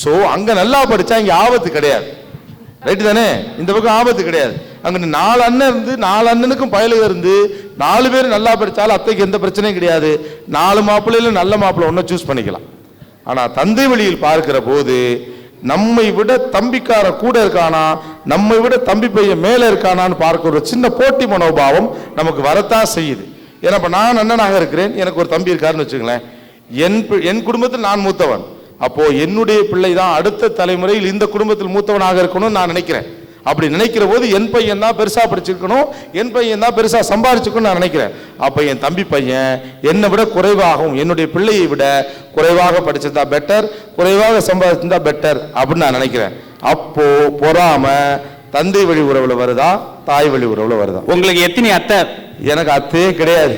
So அங்க நல்லா படிச்சா இங்க ஆபத்து கிடையாது, ரைட்டு தானே? இந்த பக்கம் ஆபத்து கிடையாது. அங்க 4 அண்ணன் இருந்து 4 அண்ணனுக்கும் பயலுக இருந்து 4 பேர் நல்லா படிச்சாலும் அத்தைக்கு எந்த பிரச்சனையும் கிடையாது. 4 மாப்பிள்ளையில நல்ல மாப்பிள்ளை ஒன்றை சூஸ் பண்ணிக்கலாம். ஆனா தந்தை வழியில் பார்க்கிற போது நம்மை விட தம்பிக்கார கூட இருக்கானா, நம்மை விட தம்பி பையன் மேல இருக்கானான்னு பார்க்கிற ஒரு சின்ன போட்டி மனோபாவம் நமக்கு வரத்தான் செய்யுது. ஏன்னா இப்ப நான் அண்ணனாக இருக்கிறேன், எனக்கு ஒரு தம்பி இருக்காருன்னு வச்சுங்களேன். என் குடும்பத்தில் நான் மூத்தவன், அப்போ என்னுடைய பிள்ளை தான் அடுத்த தலைமுறையில் இந்த குடும்பத்தில் மூத்தவனாக இருக்கணும்னு நான் நினைக்கிறேன். அப்படி நினைக்கிற போது என் பையன் தான் பெருசா படிச்சிருக்கணும், என் பையன் தான் பெருசா சம்பாதிச்சுக்கணும் நான் நினைக்கிறேன். அப்ப என் தம்பி பையன் என்னை விட குறைவாகவும் என்னுடைய பிள்ளையை விட குறைவாக படிச்சிருந்தா பெட்டர், குறைவாக சம்பாதிச்சிருந்தா பெட்டர் அப்படின்னு நான் நினைக்கிறேன். அப்போ பொறாம தந்தை வழி உறவுல வருதா தாய் வழி உறவுல வருதா? உங்களுக்கு எத்தனை அத்தை? எனக்கு அத்தையே கிடையாது.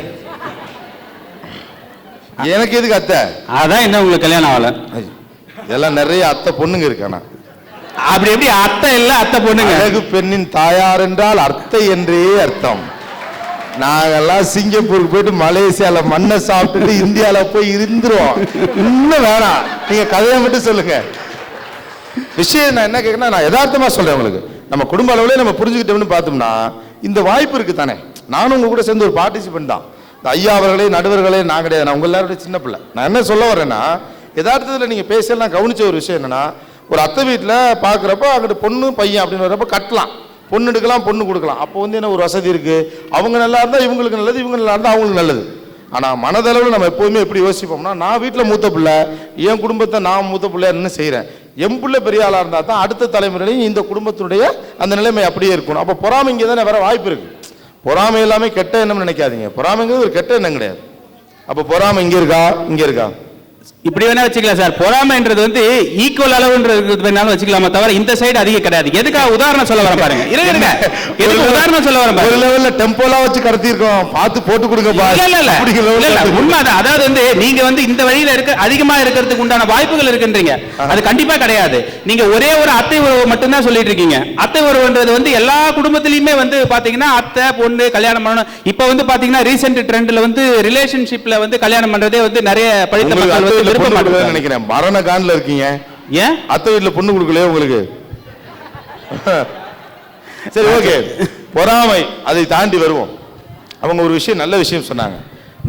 எனக்கு எதுக்கு அத்தை? அதான் என்ன உங்களுக்கு கல்யாணம் ஆகல? இதெல்லாம் நிறைய அத்தை பொண்ணுங்க இருக்கானா? அப்படி எப்படி அத்தை இல்ல அத்தை பொண்ணுங்க? அழகு பெண்ணின் தாயார் என்றால் அத்தை என்றே அர்த்தம். நாங்கெல்லாம் சிங்கப்பூருக்கு போயிட்டு மலேசியால மண்ணை சாப்பிட்டுட்டு இந்தியால போய் இருந்துருவோம். இன்னும் வேணாம், நீங்க கதையை மட்டும் சொல்லுங்க. விஷயம் நான் என்ன கேட்கறேன்னா, நான் யதார்த்தமா சொல்றேன் உங்களுக்கு. நம்ம குடும்ப அளவுல நம்ம புரிஞ்சுக்கிட்டோம்னு பார்த்தோம்னா இந்த வாய்ப்பு இருக்கு தானே. நானும் உங்க கூட சேர்ந்து ஒரு பார்ட்டிசிபென்ட் தான். இந்த ஐயா அவர்களே நடுவர்களே நான் கிடையாது, நான் உங்க எல்லாருடைய சின்ன பிள்ளை. நான் என்ன சொல்ல வரேன்னா, யதார்த்தத்தில் நீங்க பேசல நான் கவனிச்ச ஒரு விஷயம் என்னன்னா, ஒரு அத்தை வீட்டில் பார்க்குறப்ப அங்கிட்ட பொண்ணு பையன் அப்படின்னு வரப்ப கட்டலாம், பொண்ணு எடுக்கலாம், பொண்ணு கொடுக்கலாம். அப்போ வந்து என்ன ஒரு வசதி இருக்கு, அவங்க நல்லா இருந்தால் இவங்களுக்கு நல்லது, இவங்க நல்லா இருந்தால் அவங்களுக்கு நல்லது. ஆனால் மனதளவில் நம்ம எப்போதுமே எப்படி யோசிப்போம்னா, நான் வீட்டில் மூத்த பிள்ளை, என் குடும்பத்தை நான் மூத்த பிள்ளையா என்ன செய்கிறேன், என் பிள்ளை பெரிய ஆளாக இருந்தால் தான் அடுத்த தலைமுறையிலையும் இந்த குடும்பத்தினுடைய அந்த நிலைமை அப்படியே இருக்கணும். அப்போ பொறாமை இங்கே தானே வேற வாய்ப்பு இருக்கு. பொறாமை எல்லாமே கெட்ட எண்ணம் நினைக்காதீங்க, பொறாமைங்கிறது ஒரு கெட்ட எண்ணம் கிடையாது. அப்போ பொறாமை இங்கே இருக்கா இங்கே இருக்கா? இப்படி வேணா வச்சுக்கலாம் சார். பொறாமைன்றது வந்து ஈக்குவல் அளவுன்றது வேணாலும் வச்சுக்கலாமா தவிர இந்த சைடு அதிகம் கிடையாது. எதுக்காக உதாரணம் சொல்ல வர பாருங்க, இருங்க எதுக்கு உதாரணம் சொல்ல வர பாருங்க. ஒரு லெவல்ல டெம்போலாம் வச்சு கடத்தி இருக்கோம், பார்த்து போட்டு கொடுங்க பா. இல்ல உண்மைதான். அதாவது வந்து நீங்க வந்து இந்த வழியில இருக்க அதிகமா இருக்கிறதுக்கு உண்டான வாய்ப்புகள் இருக்குன்றீங்க, அது கண்டிப்பா கிடையாது. நீங்க ஒரே ஒரு அத்தை உறவு மட்டும் தான் சொல்லிட்டு இருக்கீங்க. அத்தை உறவுன்றது வந்து எல்லா குடும்பத்திலயுமே வந்து பாத்தீங்கன்னா அத்தை பொண்ணு கல்யாணம் பண்ணணும். இப்ப வந்து பாத்தீங்கன்னா ரீசெண்ட் ட்ரெண்ட்ல வந்து ரிலேஷன்ஷிப்ல வந்து கல்யாணம் பண்றதே வந்து நிறைய படித்த மக்கள் நினைக்கிறேன். மரண காண்ல இருக்கீங்க. ஏன் அத்தை வீட்டுல பொண்ணு கொடுக்கலையே உங்களுக்கு? சரி ஓகே, பொறாமை அதை தாண்டி வருவோம். அவங்க ஒரு விஷயம் நல்ல விஷயம் சொன்னாங்க,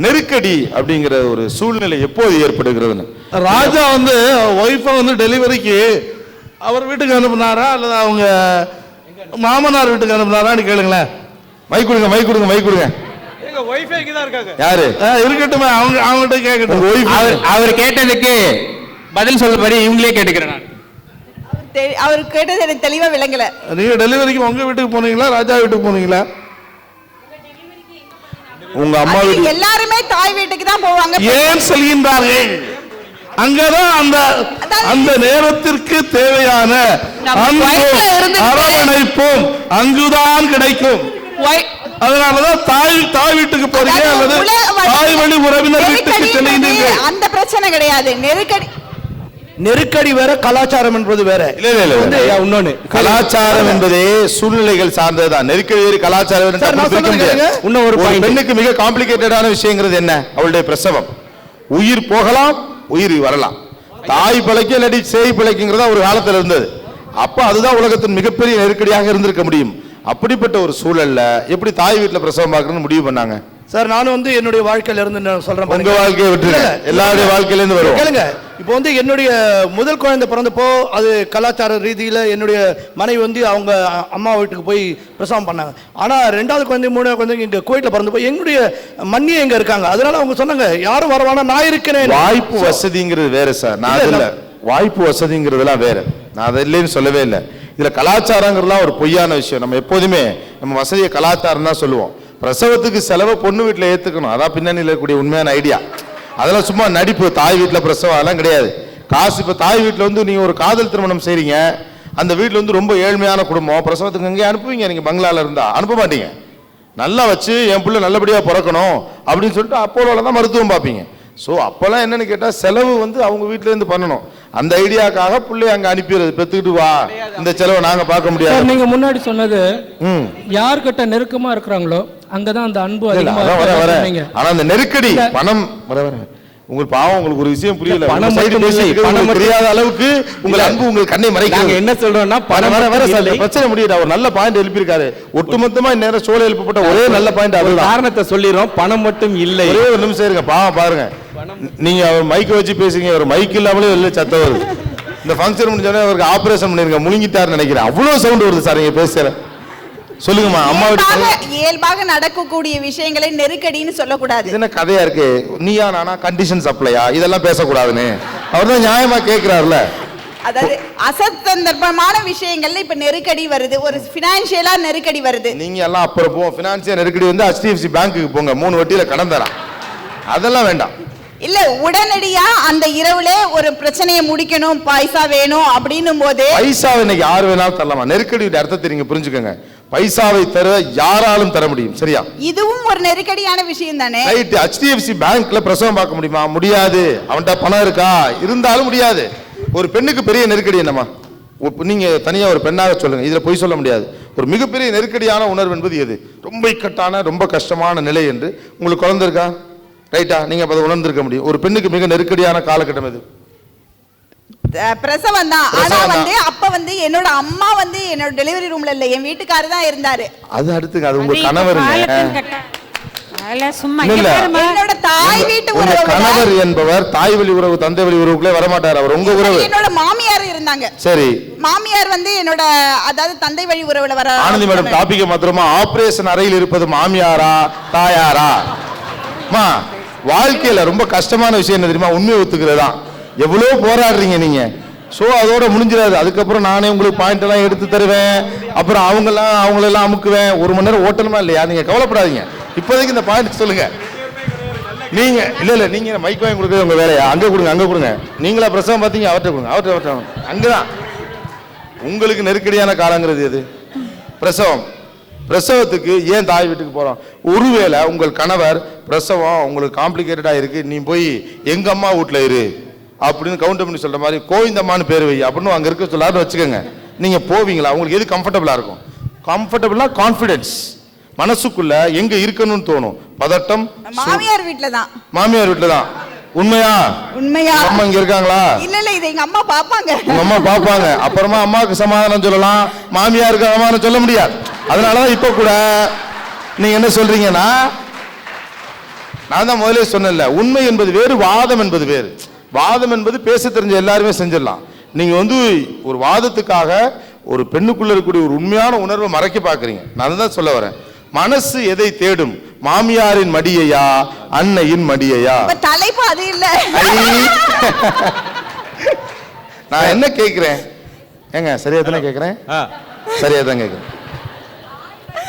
நெருக்கடி அப்படிங்கிற ஒரு சூழ்நிலை எப்போது ஏற்படுகிறதுன்னு. ராஜா வந்து ஒய்ஃபை வந்து டெலிவரிக்கு அவர் வீட்டுக்கு அனுப்புனாரா அல்லது அவங்க மாமனார் வீட்டுக்கு அனுப்புனாரான்னு கேளுங்களேன். மைக் கொடுங்க, மைக் கொடுங்க, மைக் கொடுங்க. யாரு இருக்கட்டும், அவங்ககிட்ட கேட்கட்டும். அவர் கேட்டதுக்கு பதில் சொல்றபடி இவங்களே கேட்டுக்கிறேன். அவர் கேட்டது எனக்கு தெளிவா விளங்கல. நீங்க டெலிவரிக்கு உங்க வீட்டுக்கு போனீங்களா ராஜா வீட்டுக்கு போனீங்களா? உங்க அம்மா வீட்டுக்கு. எல்லாருமே தாய் வீட்டுக்கு தான் போவாங்க. ஏன் சொல்கின்றார்கள்? அங்கதான் அந்த நேரத்திற்கு தேவையான அரவணைப்பும் அங்குதான் கிடைக்கும். அதனாலதான் தாய் வீட்டுக்கு போறீங்க அல்லது தாய் வழி உறவினர் வீட்டுக்கு செல்லுங்க. அந்த பிரச்சனை கிடையாது. நெருக்கடி வேற, கலாச்சாரம் என்பது வேற. இல்ல இன்னொன்னு, கலாச்சாரம் என்பதே சூழ்நிலைகள் சார்ந்ததுதான். நெருக்கடி வேறு, கலாச்சாரம் இன்னும் ஒரு பெண்ணுக்கு மிக காம்ப்ளிகேட்டடான விஷயங்கிறது என்ன? அவளுடைய பிரசவம். உயிர் போகலாம், உயிர் வரலாம். தாய் பிழைக்க இல்லாட்டி சேய் பிழைக்குங்கிறதா ஒரு காலத்துல இருந்தது. அப்ப அதுதான் உலகத்தின் மிகப்பெரிய நெருக்கடியாக இருந்திருக்க முடியும். அப்படிப்பட்ட ஒரு சூழல்ல எப்படி தாய் வீட்டுல பிரசவம் பார்க்கணும்னு முடிவு பண்ணாங்க? சார் நானும் வந்து என்னுடைய வாழ்க்கையில இருந்து சொல்றேன். உங்க வாழ்க்கையை விட்டுருங்க, எல்லாருடைய வாழ்க்கையில இருந்து வரும். கேளுங்க, இப்போ வந்து என்னுடைய முதல் குழந்தை பிறந்தப்போ அது கலாச்சார ரீதியில என்னுடைய மனைவி வந்து அவங்க அம்மா வீட்டுக்கு போய் பிரசவம் பண்ணாங்க. ஆனா 2வது குழந்தை 3வது குழந்தை இங்க கோயில்ல பிறந்தப்போ எங்களுடைய மண்ணி எங்க இருக்காங்க, அதனால அவங்க சொன்னாங்க யாரும் வரவானா நான் இருக்கிறேன். வாய்ப்பு வசதிங்கிறது வேற சார், நான் இல்ல. வாய்ப்பு வசதிங்கிறதுலாம் வேற, நான் அதை இல்லைன்னு சொல்லவே இல்லை. இதுல கலாச்சாரங்கிறதுலாம் ஒரு பொய்யான விஷயம். நம்ம எப்போதுமே நம்ம வசதியை கலாச்சாரம் தான் சொல்லுவோம். பிரசவத்துக்கு செலவை பொண்ணு வீட்டில் ஏற்றுக்கணும், அதான் பின்னணியில் இருக்கக்கூடிய உண்மையான ஐடியா. அதெல்லாம் சும்மா நடிப்பு. தாய் வீட்டில் பிரசவம் அதெல்லாம் கிடையாது. காசு இப்போ தாய் வீட்டில் வந்து நீங்கள் ஒரு காதல் திருமணம் செய்கிறீங்க, அந்த வீட்டில் வந்து ரொம்ப ஏழ்மையான குடும்பம், பிரசவத்துக்கு எங்கே அனுப்புவீங்க? நீங்கள் பங்களாவில் இருந்தால் அனுப்ப மாட்டீங்க. நல்லா வச்சு என் பிள்ளை நல்லபடியாக பிறக்கணும் அப்படின்னு சொல்லிட்டு அப்போலோவில் தான் மருத்துவம் பார்ப்பீங்க. ஸோ அப்போல்லாம் என்னன்னு கேட்டால் செலவு வந்து அவங்க வீட்டிலேருந்து பண்ணணும். அந்த ஐடியாக்காக பிள்ளைய அங்கே அனுப்பிடுறது, பெற்றுக்கிட்டு வா இந்த செலவை நாங்கள் பார்க்க முடியாது. நீங்க முன்னாடி சொன்னது யார்கிட்ட நெருக்கமா இருக்கிறாங்களோ அங்கதான் அந்த அன்பு அதிகமா. ஆனா அந்த நெருக்கடி பணம் வர உங்களுக்கு பாவம், உங்களுக்கு ஒரு விஷயம் புரியல. பணம் உங்க side மட்டும் இல்லை, பேசிட்டு பணம் உங்களுக்கு மட்டும் தெரியாத அளவுக்கு உங்கள் அன்பு உங்கள் கண்ணை நாங்க மறைக்கிறது. என்ன சொல்றோம்னா பணம் வர மட்டும் இல்லை. பிரச்சனை முடியுது. அவர் நல்ல பாயிண்ட் எழுப்பியிருக்காரு. ஒட்டுமொத்தமா இந்நேரம் சோழ எழுப்பப்பட்ட ஒரே நல்ல பாயிண்ட் ஒரு அதுதான். காரணத்தை சொல்லிடுறோம், பணம் மட்டும் இல்லை. ஒரே ஒரு நிமிஷம் இருங்க, பாவம் பாருங்க. நீங்க அவர் மைக்க வச்சு பேசுங்க, அவர் மைக் இல்லாமலே வெளில சத்தம் வருது. இந்த ஃபங்க்ஷன் முடிஞ்சோடனே அவருக்கு ஆபரேஷன் பண்ணிருங்க, முழுங்கிட்டாருன்னு நினைக்கிறேன். அவ்வளவு சவுண்ட் வருது சார் நீங்க பேசுற. சொல்லுங்கம்மா. அம்மா இயல்பாக நடக்கக்கூடிய விஷயங்களை நெருக்கடின்னு சொல்லக்கூடாது. இது என்ன கதையா இருக்கு? நீயா நானா கண்டிஷன் சப்ளையா இதெல்லாம் பேசக்கூடாதுன்னு அவர் தான் நியாயமா கேட்கிறாருல. அதாவது அசந்தர்ப்பமான விஷயங்கள்ல இப்ப நெருக்கடி வருது, ஒரு பினான்சியலா நெருக்கடி வருது. நீங்க எல்லாம் அப்புறம் போ, பினான்சியல் நெருக்கடி வந்து HDFC பேங்க்குக்கு போங்க, 3 வட்டியில கடன் தரான். அதெல்லாம் வேண்டாம். இல்ல உடனடியா அந்த இரவுல ஒரு பிரச்சனையை முடிக்கணும், பைசா வேணும் அப்படின்னும் போது பைசாவை இன்னைக்கு யார் வேணாலும் தரலாமா? நெருக்கடியோட அர்த்தத்தை நீங்க புரிஞ்சுக்கோங்க. பைசாவை தர யாராலும் தர முடியும், சரியா? இதுவும் ஒரு நெருக்கடியான விஷயம் தானே. ரைட். HDFC பேங்க்ல பிரசவம் பார்க்க முடியுமா? முடியாது. அவன்கிட்ட பணம் இருக்கா? இருந்தாலும் முடியாது. ஒரு பெண்ணுக்கு பெரிய நெருக்கடி என்னமா? நீங்க தனியா ஒரு பெண்ணாக சொல்லுங்க, இதுல பொய் சொல்ல முடியாது. ஒரு மிகப்பெரிய நெருக்கடியான உணர்வு என்பது எது? ரொம்ப இக்கட்டான ரொம்ப கஷ்டமான நிலை என்று. உங்களுக்கு குழந்தை இருக்கா? ரைட்டா? நீங்க அதை உணர்ந்திருக்க முடியும். ஒரு பெண்ணுக்கு மிக நெருக்கடியான காலகட்டம் எது? பிரசவம் தான். ஆனா வந்து அப்ப வந்து என்னோட அம்மா வந்து என்னோட டெலிவரி ரூம்ல இல்ல, என் வீட்டுக்காரர் தான் இருந்தாரு. அது அடுத்துங்க, அது உங்க கணவருங்க. என்னோட தாய் வீட்டு உங்க உறவு. கணவர் என்பவர் தாய் வழி உறவு தந்தை வழி உறவுக்குள்ளே வரமாட்டார். அவர் உங்க உறவு. என்னோட மாமியார் இருந்தாங்க. சரி. மாமியார் வந்து என்னோட அதாவது தந்தை வழி உறவுல வர. ஆனந்தி மேடம் டாபிக் மாத்திரமா, ஆபரேஷன் அறையில் இருப்பது மாமியாரா தாயாரா? மா, வாழ்க்கையில ரொம்ப கஷ்டமான விஷயம் என்ன தெரியுமா? உண்மையை ஒத்துக்கிறதா. எவ்வளவு போராடுறீங்க நீங்க. ஸோ அதோட முடிஞ்சிடாது. அதுக்கப்புறம் நானே உங்களுக்கு பாயிண்ட் எல்லாம் எடுத்து தருவேன், அப்புறம் அவங்களெல்லாம் அமுக்குவேன். 1 மணி நேரம் ஓட்டணுமா இல்லையா? நீங்க கவலைப்படாதீங்க. இப்போதைக்கு இந்த பாயிண்ட் சொல்லுங்க. நீங்க இல்ல நீங்க மைக் வாங்கி கொடுக்குறது உங்க வேலையா? அங்க கொடுங்க. நீங்களா பிரசவம் பார்த்தீங்க, அவர்கிட்ட கொடுங்க. அவர்கிட்ட அங்கதான் உங்களுக்கு நெருக்கடியான காலங்கிறது எது? பிரசவம். பிரசவத்துக்கு ஏன் தாய் வீட்டுக்கு போறோம்? ஒருவேளை உங்கள் கணவர் பிரசவம் உங்களுக்கு காம்ப்ளிகேட்டடா இருக்கு, நீ போய் எங்க அம்மா வீட்டுல இரு அப்படின்னு கவுண்ட் பண்ணி சொல்ற மாதிரி கோவிந்தம்மான்னு பேர் வை அப்படின்னு அங்க இருக்க சொல்லாருன்னு வச்சுக்கோங்க. நீங்க போவீங்களா? உங்களுக்கு எது கம்ஃபர்டபுளா இருக்கும்? கம்ஃபர்டபுளா கான்ஃபிடன்ஸ் மனசுக்குள்ள எங்க இருக்கணும்னு தோணும். பதட்டம் மாமியார் வீட்ல தான். மாமியார் வீட்டுல தான். உண்மையா? உண்மையா? அம்மா இங்க இருக்காங்களா? இல்ல இது எங்க அம்மா பாப்பாங்க. உங்க அம்மா பாப்பாங்க. அப்புறமா அம்மாவுக்கு சமாதானம் சொல்லலாம், மாமியாருக்கு சமாதானம் சொல்ல முடியாது. அதனாலதான் இப்ப கூட நீங்க என்ன சொல்றீங்கன்னா, நான் தான் முதலே சொன்னேன்ல, உண்மை என்பது வேறு, வாதம் என்பது வேறு. வாதம் என்பது பேச தெரிஞ்ச எல்லாருமே செஞ்சிடலாம். நீங்க வந்து ஒரு வாதத்துக்காக ஒரு பெண்ணுக்குள்ள இருக்கக்கூடிய ஒரு உண்மையான உணர்வை மறைக்க பாக்குறீங்க. நான் தான் சொல்ல வரேன். மனசு எதை தேடும்? மாமியாரின் மடியையா அன்னையின் மடியையா? தலைப்பு அது இல்ல. நான் என்ன கேட்கிறேன் ஏங்க, சரியா தானே கேட்கிறேன்? சரியா தான் கேட்கிறேன்.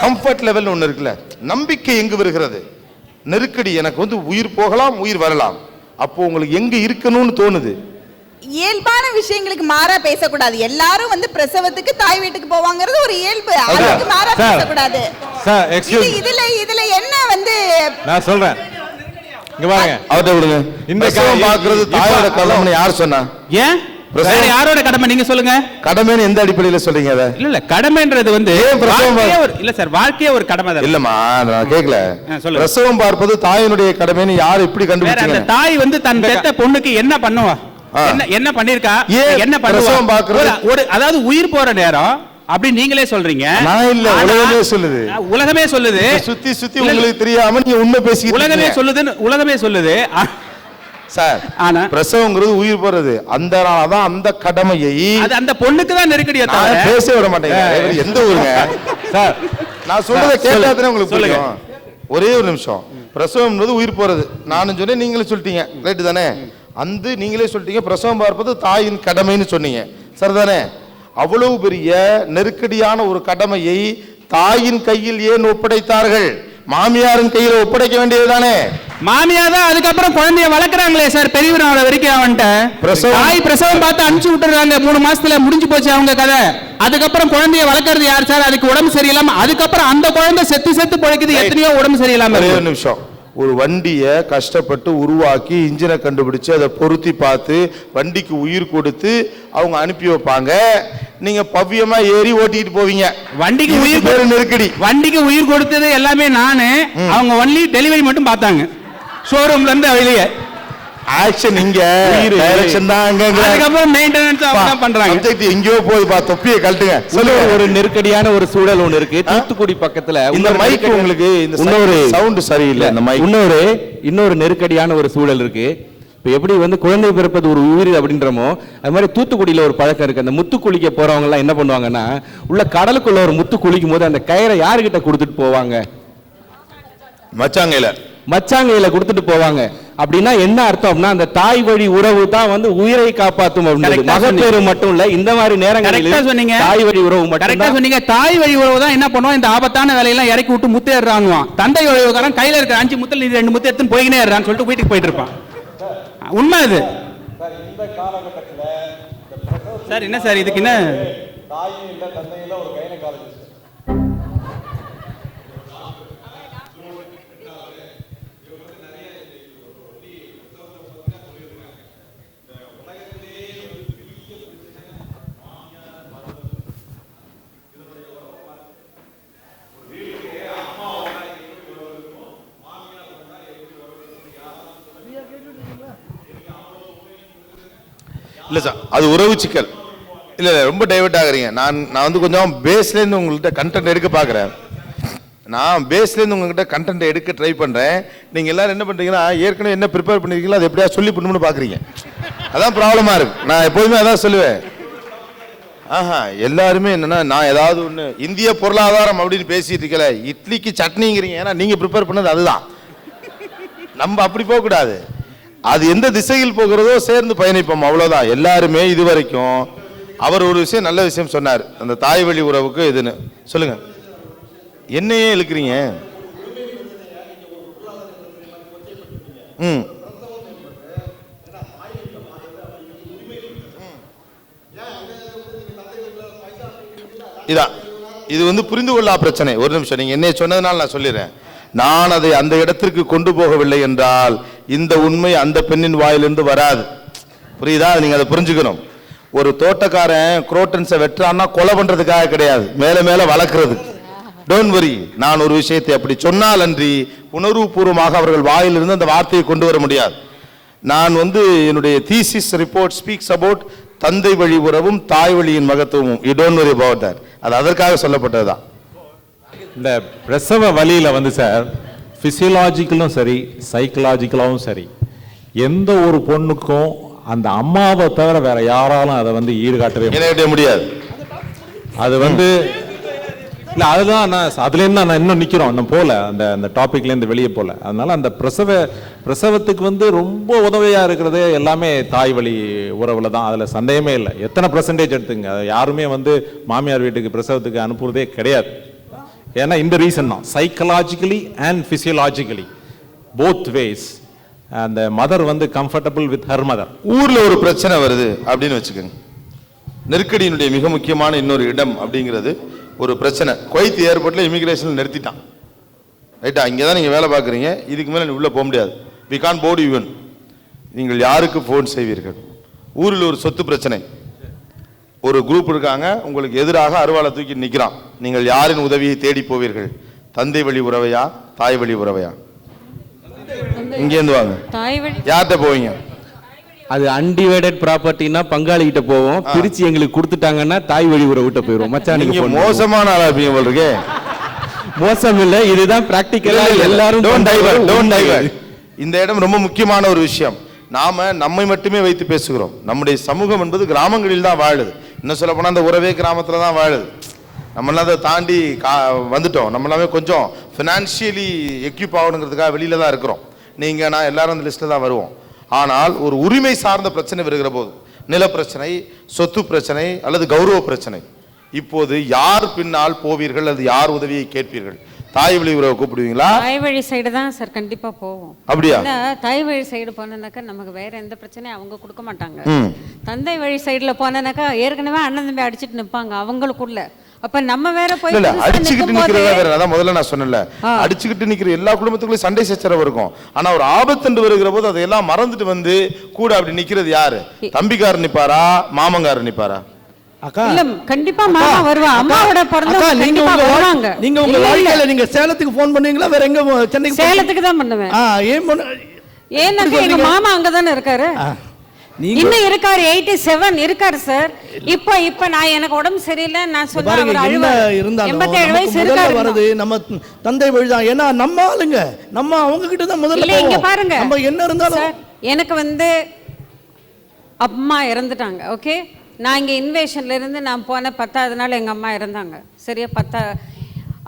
கம்ஃபர்ட் லெவல் ஒண்ணு இருக்குல்ல, நம்பிக்கை எங்கு வருகிறது? நெருக்கடி எனக்கு வந்து உயிர் போகலாம் உயிர் வரலாம், அப்போ உங்களுக்கு எங்க இருக்கணும்னு தோணுது? இயல்பான விஷயங்களுக்கு மாறா பேசக்கூடாது. எல்லாரும் வந்து பிரசவத்துக்கு தாய் வீட்டுக்கு போவாங்கிறது ஒரு இயல்பு. அதுக்கு மாறா பேசக்கூடாது. இதுல என்ன வந்து நான் சொல்றேன், இங்க பாருங்க, அவர்ட்ட விடுங்க. இந்த பிரசவம் பார்க்கிறது தாயோட கடமைன்னு யார் சொன்னா? ஏன் யாரோட கடமை நீங்க சொல்லுங்க? கடமைன்னு எந்த அடிப்படையில சொல்றீங்க? அத இல்ல கடமைன்றது வந்து இல்ல சார், வாழ்க்கையே ஒரு கடமை தான். இல்லம்மா, நான் கேக்கல. பிரசவம் பார்ப்பது தாயினுடைய கடமைன்னு யார் இப்படி கண்டுபிடிச்சாங்க? அந்த தாய் வந்து தன் பெத்த பொண்ணுக்கு என்ன பண்ணுவா, என்ன பண்ணிருக்கா, என்ன பண்ணுவா, அதாவது உயிர் போற நேரம் அப்படி நீங்களே சொல்றீங்க. நான் இல்ல, உலகமே சொல்லுது. உலகமே சொல்லுது. சுத்தி சுத்தி உங்களுக்கு தெரியாம நீங்க உண்மை பேசிக்கிட்டு உலகமே சொல்லுது சார். ஆனா பிரசவங்கிறது உயிர் போறது. அந்த நாளதான் அந்த கடமையை அது அந்த பொண்ணுக்கு தான் நெருக்கடியா பேச விட மாட்டேங்க. எந்த ஊருங்க சார்? நான் சொல்றதை கேட்டாதானே உங்களுக்கு புரியும். ஒரே ஒரு நிமிஷம். பிரசவம்ன்றது உயிர் போறது. நானும் சொன்னேன், நீங்களும் சொல்லிட்டீங்க. ரைட்டு தானே? அந்த நீங்களே சொல்லிட்டீங்க பிரசவம் பார்ப்பது தாயின் கடமைன்னு சொன்னீங்க, சரிதானே? அவ்வளவு பெரிய நெருக்கடியான ஒரு கடமையை தாயின் கையில் ஏன் ஒப்படைத்தார்கள்? மாமியாரின் கையில ஒப்படைக்க வேண்டியதுதானே? மாமியார் தான் அதுக்கப்புறம் குழந்தைய வளர்க்குறாங்களே சார், பெரியவனால வரைக்கும். அவன்கிட்ட தாய் பிரசவம் பார்த்து அனுப்பிச்சு விட்டுறாங்க, 3 மாசத்துல முடிஞ்சு போச்சு அவங்க கதை. அதுக்கப்புறம் குழந்தைய வளர்க்கறது யார் சார்? அதுக்கு உடம்பு சரியில்லாம அதுக்கப்புறம் அந்த குழந்தை செத்து பிழைக்குது. எத்தனையோ உடம்பு சரியில்லாம. ஒரு நிமிஷம். ஒரு வண்டியை கஷ்டப்பட்டு உருவாக்கி இன்ஜினை கண்டுபிடிச்சு அதை பொருத்தி பார்த்து வண்டிக்கு உயிர் கொடுத்து அவங்க அனுப்பி வைப்பாங்க. நீங்க பவ்யமா ஏறி ஓட்டிட்டு போவீங்க. வண்டிக்கு உயிர் பேரு நெருக்கடி. வண்டிக்கு உயிர் கொடுத்தது எல்லாமே நானு. அவங்க ஒன்லி டெலிவரி மட்டும் பார்த்தாங்க ஷோரூம்ல இருந்து வெளியே. ஆக்ஷன் இங்க, டைரக்ஷன் தான் அங்க. அதுக்கப்புறம் மெயின்டெனன்ஸ் அவங்க பண்றாங்க. சப்ஜெக்ட் எங்கேயோ போகுதுப்பா, தொப்பியை கழட்டுங்க. சொல்லுங்க. ஒரு நெருக்கடியான ஒரு சூழல் ஒண்ணு இருக்கு தூத்துக்குடி பக்கத்துல. இந்த மைக் உங்களுக்கு இன்னொரு சவுண்ட் சரியில்லை. இந்த மைக் இன்னொரு நெருக்கடியான ஒரு சூழல் இருக்கு. இப்ப எப்படி வந்து குழந்தை பிறப்பது ஒரு உயிர் அப்படின்றமோ அது மாதிரி தூத்துக்குடியில ஒரு பழக்கம் இருக்கு. அந்த முத்து குளிக்க போறவங்க எல்லாம் என்ன பண்ணுவாங்கன்னா, உள்ள கடலுக்குள்ள ஒரு முத்து குளிக்கும் போது அந்த கயிறை யாருகிட்ட கொடுத்துட்டு போவாங்க? மச்சாங்கையில கொடுத்துட்டு போவாங்க. அப்படின்னா என்ன அர்த்தம் அப்படின்னா, அந்த தாய் வழி உறவு தான் வந்து உயிரை காப்பாற்றும். மகப்பேறு மட்டும் இல்ல, இந்த மாதிரி நேரங்களில் தாய் வழி உறவு மட்டும் சொன்னீங்க. தாய் வழி உறவு தான் என்ன பண்ணுவோம், இந்த ஆபத்தான வேலையெல்லாம் இறக்கி விட்டு முத்தேறாங்க. தந்தை உறவுக்காரன் கையில இருக்க 5 முத்தல் 2 முத்து எடுத்து போயினே இருறான்னு சொல்லிட்டு வீட்டுக்கு போயிட்டு இருப்பான். உண்மை இது சார். என்ன சார் இதுக்கு என்ன இல்ல சார், அது உறவு சிக்கல். இல்ல ரொம்ப டைவர்ட் ஆகுறீங்க. நான் வந்து கொஞ்சம் பேஸ்லேருந்து உங்கள்கிட்ட கண்டென்ட் எடுக்க பார்க்குறேன். நான் பேஸ்லேருந்து உங்ககிட்ட கண்டென்ட் எடுக்க ட்ரை பண்ணுறேன். நீங்கள் எல்லாரும் என்ன பண்ணுறீங்கன்னா, ஏற்கனவே என்ன ப்ரிப்பேர் பண்ணிருக்கீங்களோ அதை எப்படியா சொல்லி பண்ணணும்னு பார்க்குறீங்க. அதான் ப்ராப்ளமாக இருக்கு. நான் எப்போதுமே அதான் சொல்லுவேன். எல்லாருமே என்னன்னா, நான் ஏதாவது ஒன்று இந்திய பொருளாதாரம் அப்படின்னு பேசிட்டு இருக்கல, இட்லிக்கு சட்னிங்கிறீங்க. ஏன்னா நீங்கள் ப்ரிப்பேர் பண்ணது அதுதான். நம்ம அப்படி போகக்கூடாது. அது எந்த திசையில் போகிறதோ சேர்ந்து பயணிப்போம், அவ்வளவுதான். எல்லாருமே இதுவரைக்கும் அவர் ஒரு விஷயம், நல்ல விஷயம் சொன்னார், அந்த தாய் வழி உறவுக்கு இதுன்னு. சொல்லுங்க, என்னையே இழுக்கிறீங்க? இதான் இது வந்து புரிந்து கொள்ளா பிரச்சனை. ஒரு நிமிஷம், நீங்க என்னைய சொன்னதுனால நான் சொல்லிடுறேன். நான் அதை அந்த இடத்திற்கு கொண்டு போகவில்லை என்றால் இந்த உண்மை அந்த பெண்ணின் வாயிலிருந்து வராது. புரியுதா? நீங்க அதை புரிஞ்சுக்கணும். ஒரு தோட்டக்காரன் குரோட்டன்ஸை வெட்டுறான்னா கொலை பண்றதுக்காக கிடையாது, மேல மேல வளர்க்கறது. Don't worry. நான் ஒரு விஷயத்தை அப்படி சொன்னால் அன்றி உணர்வுபூர்வமாக அவர்கள் வாயிலிருந்து அந்த வார்த்தையை கொண்டு வர முடியாது. நான் வந்து என்னுடைய தீசிஸ் ரிப்போர்ட் ஸ்பீக்ஸ் அபவுட் தந்தை வழி உறவும் தாய் வழியின் மகத்துவமும். You don't worry about that. அது அதற்காக சொல்லப்பட்டதுதான். இந்த பிரசவ வலியில வந்து சார், பிசியலாஜிக்கலும் சரி சைக்கலாஜிக்கலாவும் சரி, எந்த ஒரு பொண்ணுக்கும் அந்த அம்மாவை தவிர வேற யாராலும் அதை வந்து ஈடுகாட்டவே முடியாது. அது வந்து இல்ல, அதுதான் நான் அதுலேருந்து நான் இன்னும் நிக்கிறோம், இன்னும் போல அந்த டாபிக்லேருந்து வெளியே போல. அதனால அந்த பிரசவத்துக்கு வந்து ரொம்ப உதவியா இருக்கிறதே எல்லாமே தாய் வழி உறவுல தான். அதுல சந்தேகமே இல்லை. எத்தனை % எடுத்துங்க, யாருமே வந்து மாமியார் வீட்டுக்கு பிரசவத்துக்கு அனுப்புறதே கிடையாது. ஏன்னா இந்த ரீசன் தான், சைக்கலாஜிக்கலி அண்ட் பிசியலாஜிக்கலி போத் வேஸ் அந்த மதர் வந்து கம்ஃபர்டபுள் வித் ஹர் மதர். ஊர்ல ஒரு பிரச்சனை வருது அப்படின்னு வச்சுக்கோங்க, நெருக்கடியினுடைய மிக முக்கியமான இன்னொரு இடம் அப்படிங்கிறது ஒரு பிரச்சனை. குவைத் ஏர்போர்ட்ல இமிகிரேஷன் நிறுத்திட்டான். ரைட்டா? இங்கே தான் நீங்கள் வேலை பார்க்குறீங்க, இதுக்கு மேலே உள்ளே போக முடியாது. We can board you. நீங்கள் யாருக்கு ஃபோன் செய்வீர்கள்? ஊரில் ஒரு சொத்து பிரச்சனை, ஒரு குரூப் இருக்காங்க, உங்களுக்கு எதிராக அருவாளை தூக்கி நிற்கிறான். நீங்கள் யாரின் உதவியை தேடி போவீர்கள்? தந்தை வழி உறவையா தாய் வழி உறவையா? இங்கேருந்து வாங்க. யார்கிட்ட போவீங்க? அது அன்டிவைடட் ப்ராப்பர்ட்டினா பங்காளி கிட்ட போவோம், பிரிச்சு எங்களுக்கு கொடுத்துட்டாங்கன்னா தாய் வழி உறவு விட்டு போயிடுவோம். மச்சான் நீங்க மோசமான ஆளா இருப்பீங்க போல இருக்கே. மோசம் இல்ல, இதுதான் பிராக்டிகலா. எல்லாரும் இந்த இடம் ரொம்ப முக்கியமான ஒரு விஷயம். நாம நம்மை மட்டுமே வைத்து பேசுகிறோம். நம்முடைய சமூகம் என்பது கிராமங்களில் தான் வாழுது. இன்னும் சொல்ல போனா அந்த உறவே கிராமத்துல தான் வாழுது. நம்மளாம் அதை தாண்டி வந்துட்டோம். நம்மளாமே கொஞ்சம் ஃபினான்ஷியலி எக்யூப் ஆகணுங்கிறதுக்காக வெளியில தான் இருக்கிறோம். நீங்க நான் எல்லாரும் அந்த லிஸ்ட்ல தான் வருவோம். ஆனால் ஒரு உரிமை சார்ந்த பிரச்சனை வருகிற போது, நில பிரச்சனை, சொத்து பிரச்சனை அல்லது கௌரவ பிரச்சனை, இப்போது யார் பின்னால் போவீர்கள்? அது யார் உதவியை கேட்பீர்கள்? தாய் வழி உறவை கூப்பிடுவீங்களா? தாய் வழி சைடு தான் சார் கண்டிப்பா போவோம். அப்படியா? தாய் வழி சைடு போனாக்கா நமக்கு வேற எந்த பிரச்சனையும் அவங்க கொடுக்க மாட்டாங்க. தந்தை வழி சைடுல போனாக்கா ஏற்கனவே அண்ணன் தம்பி அடிச்சிட்டு நிப்பாங்க அவங்களுக்குள்ள. அப்ப நம்ம வேற போய் அடிச்சுக்கிட்டு நிக்கிறதா வேற. அதான் முதல்ல நான் சொன்னல, அடிச்சுக்கிட்டு நிக்கிற எல்லா குடும்பத்துக்குள்ளயும் சண்டை சச்சரவு இருக்கும். ஆனா ஒரு ஆபத்து வருகிற போது அதையெல்லாம் மறந்துட்டு வந்து கூட அப்படி நிக்கிறது யாரு? தம்பிக்காரர் நிப்பாரா மாமங்காரர் நிப்பாரா? அக்கா இல்ல கண்டிப்பா மாமா வருவா. அம்மாவோட பிறந்தவங்க கண்டிப்பா வருவாங்க. நீங்க உங்க வாழ்க்கையில நீங்க சேலத்துக்கு ஃபோன் பண்ணுவீங்களா வேற எங்க? சென்னைக்கு? சேலத்துக்கு தான் பண்ணுவேன். ஏன் ஏன்னாக்கா எங்க மாமா அங்கதானே இருக்காரு. இன்னும் இருக்காரு, 87 இருக்காரு சார். இப்ப நான் எனக்கு உடம்பு சரியில்லை நான் சொன்னா அவர் அழுவாரு. 87 வயசு இருக்காரு. வருது நம்ம தந்தை வழிதான். ஏன்னா நம்ம ஆளுங்க, நம்ம அவங்க கிட்ட தான் முதல்ல இல்ல. இங்க பாருங்க, நம்ம என்ன இருந்தாலும் எனக்கு வந்து அம்மா இறந்துட்டாங்க. ஓகே, நான் இங்க இன்வேஷன்ல இருந்து நான் போன 10வது நாள் எங்க அம்மா இறந்தாங்க. சரியா?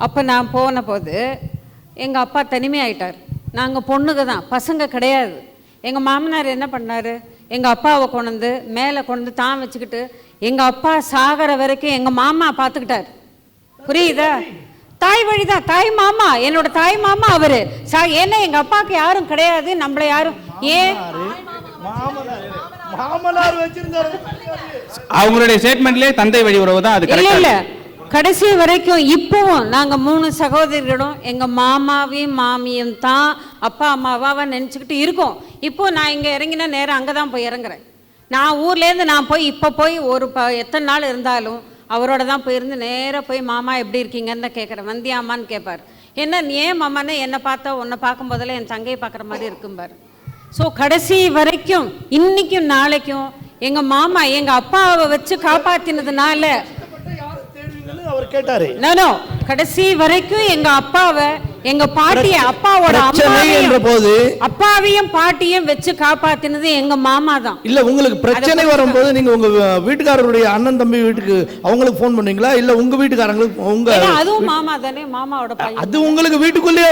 அப்ப நான் போன போது எங்க அப்பா தனிமையாயிட்டார். நாங்க பொண்ணுங்க தான், பசங்க கிடையாது. எங்க மாமனார் என்ன பண்ணாரு, எங்க அப்பாவை கொண்டு மேலே கொண்டு தான் வச்சுக்கிட்டு எங்க அப்பா சாகர வரைக்கும் எங்க மாமா பார்த்துக்கிட்டாரு. புரியுதா? தாய் வழிதான், தாய் மாமா, என்னோட தாய் மாமா அவரு. ஏன்னா எங்க அப்பாவுக்கு யாரும் கிடையாது, நம்மள யாரும். ஏன் மாமனார் வச்சிருந்தாரு. அவங்களுடைய ஸ்டேட்மெண்ட்லயே தந்தை வழி உறவு தான் அது. இல்ல கடைசி வரைக்கும் இப்பவும் நாங்க 3 சகோதரிகளும் எங்க மாமாவையும் மாமியும் தான் அப்பா அம்மாவா நினைச்சுக்கிட்டு இருக்கோம். இப்போ நான் இங்க இறங்கினா நேரம் அங்கதான் போய் இறங்குறேன். நான் ஊர்ல இருந்து நான் போய் போய் ஒரு எத்தனை நாள் இருந்தாலும் அவரோட தான் போயிருந்து நேராக போய் மாமா எப்படி இருக்கீங்கன்னு தான் கேட்குறேன். வந்தியாமான்னு கேட்பார். என்ன ஏன் மாமான்னு என்னை பார்த்தா உன்னை பார்க்கும் போதில் என் தங்கையை பார்க்குற மாதிரி இருக்கும்பார். ஸோ கடைசி வரைக்கும் இன்னைக்கும் நாளைக்கும் எங்க மாமா எங்க அப்பாவை வச்சு காப்பாத்தினதுனால அவர் கேட்டாரு. நோ கடைசி வரைக்கும் எங்க அப்பாவை எங்க பாட்டிய அப்பாவோட அப்பாவையும் பாட்டியும் வச்சு காப்பாத்தினது எங்க மாமா தான். இல்ல உங்களுக்கு பிரச்சனை வரும்போது நீங்க உங்க வீட்டுக்காரருடைய அண்ணன் தம்பி வீட்டுக்கு அவங்களுக்கு போன் பண்ணீங்களா இல்ல உங்க வீட்டுக்காரங்களுக்கு? உங்க அதுவும் மாமா தானே, மாமாவோட பையன். அது உங்களுக்கு வீட்டுக்குள்ளேயே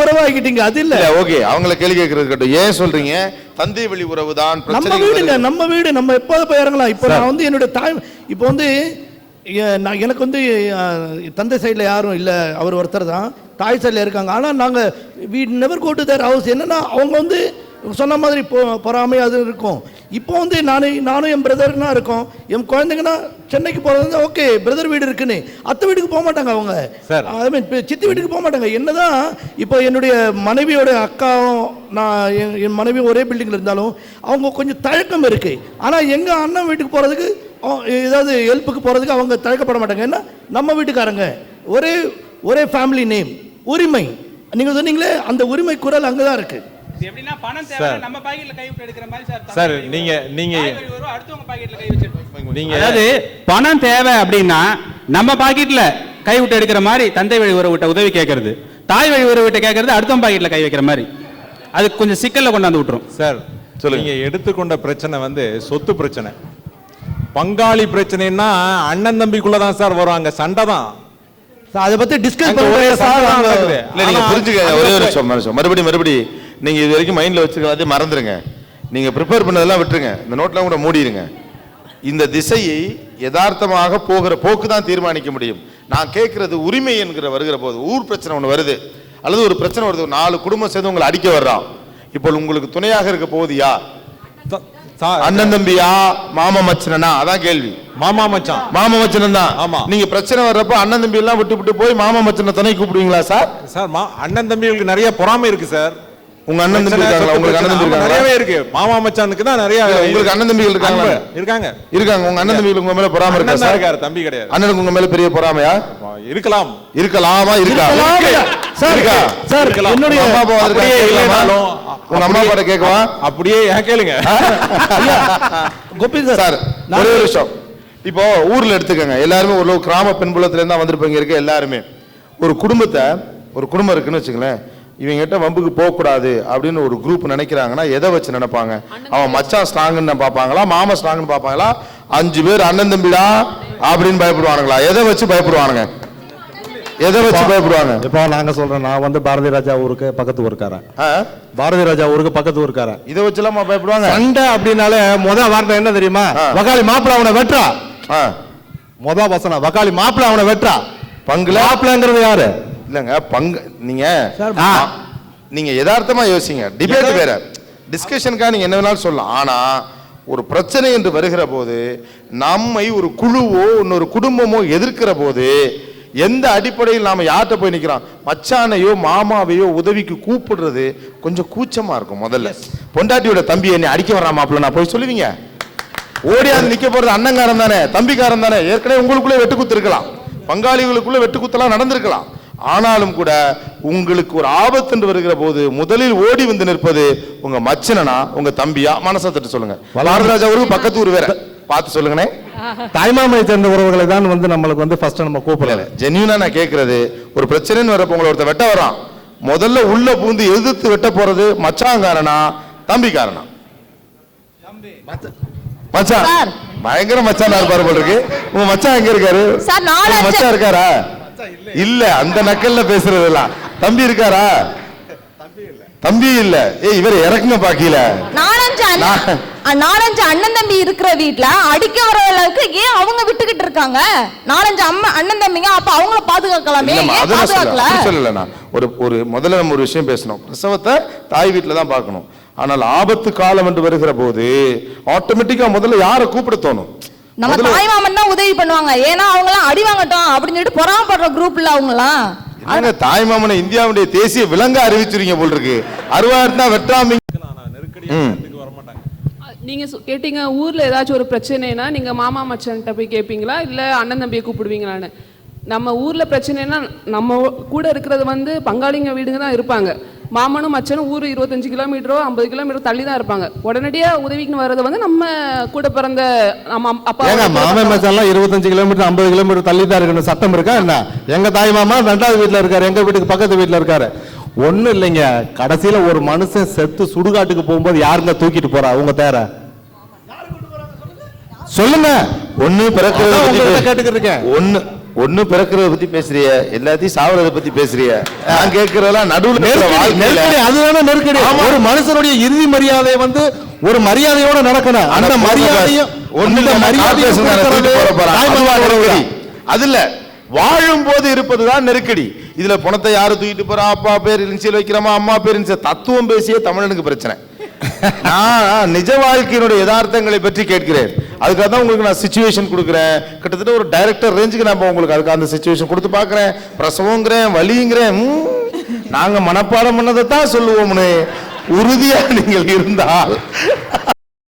உறவாக்கிட்டீங்க. அது இல்ல. ஓகே, அவங்களை கேள்வி கேட்கறது கட்டும். ஏன் சொல்றீங்க தந்தை வழி உறவு தான்? நம்ம வீடுங்க, நம்ம வீடு, நம்ம எப்போது போய் இறங்கலாம். இப்போ நான் வந்து என்னுடைய தாய், இப்போ வந்து நான் எனக்கு வந்து தந்தை சைடில் யாரும் இல்லை, அவர் ஒருத்தர் தான் தாய் சைடில் இருக்காங்க. ஆனால் நாங்கள் we never go to their house. என்னென்னா அவங்க வந்து சொன்ன மாதிரி பொறாமை அது இருக்கும். இப்போ வந்து நானும் என் பிரதர்னா இருக்கோம். என் குழந்தைங்கன்னா சென்னைக்கு போகிறது ஓகே, பிரதர் வீடு இருக்குன்னு அத்தை வீட்டுக்கு போக மாட்டாங்க. அவங்க ஐ மீன் சித்தி வீட்டுக்கு போக மாட்டாங்க. என்னதான் இப்போ என்னுடைய மனைவியோட அக்காவும் நான் என் மனைவி ஒரே பில்டிங்கில் இருந்தாலும் அவங்க கொஞ்சம் தயக்கம் இருக்குது. ஆனால் எங்கள் அண்ணன் வீட்டுக்கு போகிறதுக்கு ஏதாவது ஹெல்ப்புக்கு போகிறதுக்கு அவங்க தயக்கப்பட மாட்டாங்க. ஏன்னா நம்ம வீட்டுக்காரங்க ஒரே ஃபேமிலி நேம், உரிமை. நீங்கள் சொன்னீங்களே அந்த உரிமை குரல் அங்கே தான் இருக்குது. எப்படின்னா பணம் தேவை நம்ம பாக்கெட்ல கை விட்டு எடுக்கிற மாதிரி சார். நீங்க அடுத்தவங்க பாக்கெட்ல கை வச்சிட்டு நீங்க அதாவது பணம் தேவை அப்படின்னா நம்ம பாக்கெட்ல கை விட்டு எடுக்கிற மாதிரி தந்தை வழி உறவுகிட்ட உதவி கேட்கறது, தாய் வழி உறவுகிட்ட கேட்கறது அடுத்தவங்க பாக்கெட்ல கை வைக்கிற மாதிரி. அது கொஞ்சம் சிக்கல்ல கொண்டாந்து விட்டுரும். சார் நீங்க எடுத்துக்கொண்ட பிரச்சனை வந்து சொத்து பிரச்சனை, பங்காளி பிரச்சனைன்னா அண்ணன் தம்பிக்குள்ளதான் சார் வரும். அங்க சண்டை தான். அதை பத்தி டிஸ்கஸ் பண்ணுறது. நீங்க புரிஞ்சுக்க ஒரே ஒரு நிமிஷம். மறுபடியும் நீங்க இது வரைக்கும் மைண்ட்ல வச்சிருக்கிறதே மறந்துருங்க. நீங்க ப்ரிப்பேர் பண்ணதெல்லாம் விட்டுருங்க. இந்த நோட்லாம் கூட மூடிடுங்க. இந்த திசையை யதார்த்தமாக போகிற போக்கு தான் தீர்மானிக்க முடியும். நான் கேட்கறது உரிமை என்கிற வருகிற போது ஊர் பிரச்சனை ஒன்று வருது அல்லது ஒரு பிரச்சனை வருது, 4 குடும்பம் சேர்ந்து உங்களை அடிக்க வர்றான். இப்போ உங்களுக்கு துணையாக இருக்க போகுது யார்? அண்ணன் தம்பியா மாமா மச்சனா? அதான் கேள்வி. மாமா மச்சன் தான். ஆமா. நீங்க பிரச்சனை வர்றப்ப அண்ணன் தம்பி எல்லாம் விட்டு போய் மாமா மச்சனை துணை கூப்பிடுவீங்களா சார்? அண்ணன் தம்பிகளுக்கு நிறைய பொறாமை இருக்கு சார். உங்க அண்ணன் தம்பி இருக்காங்களா? உங்களுக்கு அண்ணன் தம்பி இருக்காங்க? நிறையவே இருக்கு. மாமா மச்சானுக்கு தான் நிறைய. உங்களுக்கு அண்ணன் தம்பிகள் இருக்காங்க? இருக்காங்க. உங்க அண்ணன் தம்பிகளுக்கு உங்க மேல பொறாமை இருக்கா சார்? இருக்காரு, தம்பி கிடையாது. அண்ணனுக்கு உங்க மேல பெரிய பொறாமையா? இருக்கலாமா? சார் என்னுடைய அம்மா அப்பா வந்திருக்காங்க. உங்க அம்மா அப்பா கேட்கவா? அப்படியே கேளுங்க. கோபி சார் ஒரே ஒரு விஷயம். இப்போ ஊர்ல எடுத்துக்கங்க, எல்லாருமே ஒரு கிராம பெண்புலத்துல இருந்தா வந்திருப்பாங்க. இருக்க எல்லாருமே ஒரு குடும்பம் இருக்குன்னு வச்சுங்களேன். இவங்க கிட்ட வம்புக்கு போகக்கூடாது அப்படின்னு ஒரு குரூப் நினைக்கிறாங்கன்னா எதை வச்சு நினைப்பாங்க? அவன் மச்சான் ஸ்ட்ராங்குன்னு பார்ப்பாங்களா, மாமா ஸ்ட்ராங்குன்னு பார்ப்பாங்களா, 5 பேர் அண்ணன் தம்பிடா அப்படின்னு பயப்படுவானுங்களா? எதை வச்சு பயப்படுவானுங்க? இப்போ நாங்க சொல்றேன், நான் வந்து பாரதி ராஜா ஊருக்கு பக்கத்து ஊருக்காரன். பாரதி ராஜா ஊருக்கு பக்கத்து ஊருக்காரன். இதை வச்சுலாம் பயப்படுவாங்க? சண்டை அப்படின்னாலே முதல் வார்த்தை என்ன தெரியுமா? வக்காலி மாப்பிள்ள அவனை வெட்டுறா. முதல் வசனம் வக்காலி மாப்பிள்ள அவனை வெட்டுறா. பங்குல மாப்பிள்ளங்கிறது யாரு? இல்லங்க பங்கு. நீங்க யதார்த்தமா யோசிங்க. டிபேட் வேற, டிஸ்கஷனுக்காக நீங்க என்ன வேணாலும் சொல்லலாம். ஆனா ஒரு பிரச்சனை என்று வருகிற போது நம்மை ஒரு குழுவோ இன்னொரு குடும்பமோ எதிர்க்கிற போது எந்த அடிப்படையில் நாம யார்கிட்ட போய் நிக்கிறோம்? மச்சானையோ மாமாவையோ உதவிக்கு கூப்பிடுறது கொஞ்சம் கூச்சமா இருக்கும். முதல்ல பொண்டாட்டியோட தம்பி என்னை அடிக்க வர்றான் மாப்பிள்ள நான் போய் சொல்லுவீங்க? ஓடியாது நிக்க போறது அண்ணங்காரன் தானே, தம்பிக்காரன் தானே. ஏற்கனவே உங்களுக்குள்ளே வெட்டுக்குத்து இருக்கலாம், பங்காளிகளுக்குள்ள வெட்டுக்குத்தெல்லாம் நடந்திருக்கலாம். ஆனாலும் கூட உங்களுக்கு ஒரு ஆபத்து வருகிற போது முதலில் ஓடி வந்து நிற்பது உங்க மச்சனா உங்க தம்பியா? மனசை தட்டு சொல்லுங்க. பாரதிராஜா அவருக்கு பக்கத்து ஊர் வேற, பார்த்து சொல்லுங்கண்ணே. தாய்மாமையை சேர்ந்த உறவுகளை தான் வந்து நம்மளுக்கு வந்து ஃபர்ஸ்ட் நம்ம கூப்பிடல. ஜென்யூனா நான் கேட்கறது, ஒரு பிரச்சனைன்னு வரப்போ உங்களை ஒருத்தர் வெட்ட வரான், முதல்ல உள்ள பூந்து எதிர்த்து வெட்ட போறது மச்சாங்காரனா தம்பிக்காரனா? மச்சான். பயங்கர மச்சான் இருப்பாரு போல இருக்கு. உங்க மச்சான் எங்க இருக்காரு? மச்சான் இருக்காரா? இல்ல, அந்த நக்கல்ல பேசுறது எல்லாம். தம்பி இருக்காரா? தம்பி இல்ல. இவர் இறக்குங்க பாக்கல. நாலஞ்சு அண்ணன் தம்பி இருக்கிற வீட்டுல அடிக்க வர அளவுக்கு ஏன் அவங்க விட்டுக்கிட்டு இருக்காங்க? நாலஞ்சு அண்ணன் தம்பிங்க, அப்ப அவங்கள பாதுகாக்கலாமே, சொல்லல. ஒரு முதல்ல நம்ம ஒரு விஷயம் பேசணும். பிரசவத்தை தாய் வீட்டுல தான் பார்க்கணும். ஆனால் ஆபத்து காலம் என்று வருகிற போது ஆட்டோமேட்டிக்கா முதல்ல யாரை கூப்பிட தோணும்? நம்ம தாய் மாமன் தான் உதவி பண்ணுவாங்க. ஏன்னா அவங்க எல்லாம் அடி வாங்கட்டும் அப்படின்னு சொல்லிட்டு பொறாமப்படுற குரூப்ல அவங்கலாம். தாய் மாமனை இந்தியாவுடைய தேசிய விலங்கா அறிவிச்சிருங்க போல் இருக்கு. 60,000 தான் வெட்டாம. நீங்க கேட்டீங்க ஊர்ல ஏதாச்சும் ஒரு பிரச்சனைனா நீங்க மாமா மச்சான்கிட்ட போய் கேட்பீங்களா இல்ல அண்ணன் தம்பியை கூப்பிடுவீங்களான்னு? நம்ம ஊர்ல பிரச்சனைனா நம்ம கூட இருக்கிறது வந்து பங்காளிங்க வீடுங்க தான் இருப்பாங்க. மாமனும் மச்சனும் ஊர் 25 கிலோமீட்டரோ 50 கிலோமீட்டர் தள்ளி தான் இருப்பாங்க. உடனடியா உதவிக்கு வர்றது வந்து நம்ம கூட பிறந்த நம்ம அப்பா. மாமன் மச்சான்லாம் 25 கிலோமீட்டர் 50 கிலோமீட்டர் தள்ளி தான் இருக்கணும் சட்டம் இருக்கா என்ன? எங்க தாய் மாமா 2வது வீட்டுல இருக்காரு, எங்க வீட்டுக்கு பக்கத்து வீட்டுல இருக்காரு. ஒண்ணு இல்லைங்க, கடைசியில ஒரு மனுஷன் செத்து சுடுகாட்டுக்கு போகும்போது யாருங்க தூக்கிட்டு போறா? உங்க தேர சொல்லுங்க. ஒண்ணு பிறக்கிறத கேட்டுக்கிட்டு இருக்கேன். ஒண்ணு பிறக்கிறத பத்தி பேசுறிய, எல்லாத்தையும் சாவறத பத்தி பேசுறிய. நான் கேட்கிறதெல்லாம் நடுவுல நெருக்கடி. அதுதானே நெருக்கடி. ஒரு மனுஷனுடைய இறுதி மரியாதை வந்து ஒரு மரியாதையோட நடக்கணும். அந்த மரியாதையும் அதுல வாழும் போது இருப்பதுதான் நெருக்கடி. இதுல பணத்தை யாரு தூக்கிட்டு போறா, அப்பா பேர் இன்சியல் வைக்கிறோமா, அம்மா பேர் இன்சியல், தத்துவம் பேசிய தமிழனுக்கு பிரச்சனை. நான் நிஜ வாழ்க்கையினுடைய யதார்த்தங்களை பற்றி கேட்கிறேன். அதுக்காக தான் உங்களுக்கு நான் சிச்சுவேஷன் கொடுக்குறேன். கிட்டத்தட்ட ஒரு டைரக்டர் ரேஞ்சுக்கு நான் உங்களுக்கு அதுக்கு அந்த சிச்சுவேஷன் கொடுத்து பார்க்குறேன். பிரசவங்கிறேன், வலிங்கிறேன். நாங்க மனப்பாடம் பண்ணதை தான் சொல்லுவோம்னு உறுதியா நீங்கள் இருந்தால்